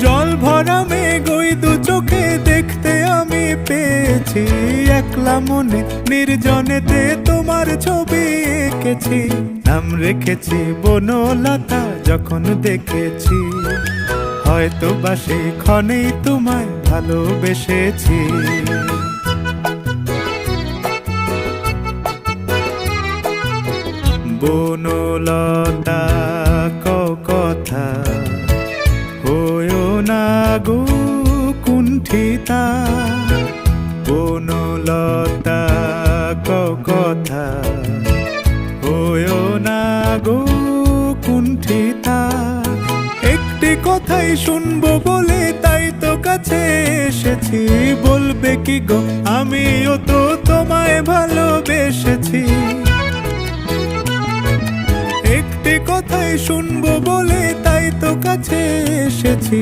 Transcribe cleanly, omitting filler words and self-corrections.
জল ভরা মেঘ ওই দু চোখে দেখতে আমি পেয়েছি, একলা মনে নির্জনেতে তোমার ছবি এঁকেছি। নাম রেখেছি বনলতা যখন দেখেছি, হয়তো বা সেই ক্ষণেই তোমায় ভালোবেসেছি। বনলতা কথা হয়ো না গো কুণ্ঠিতা, বনলতা কথা হয়ো না গো কুণ্ঠিতা। একটি কথাই শুনবো বলে তাই তো কাছে এসেছি, বলবে কি গো আমিও তো তোমায় ভালোবেসেছি। একটি কথাই শুনবো বলে তাই তো কাছে এসেছি,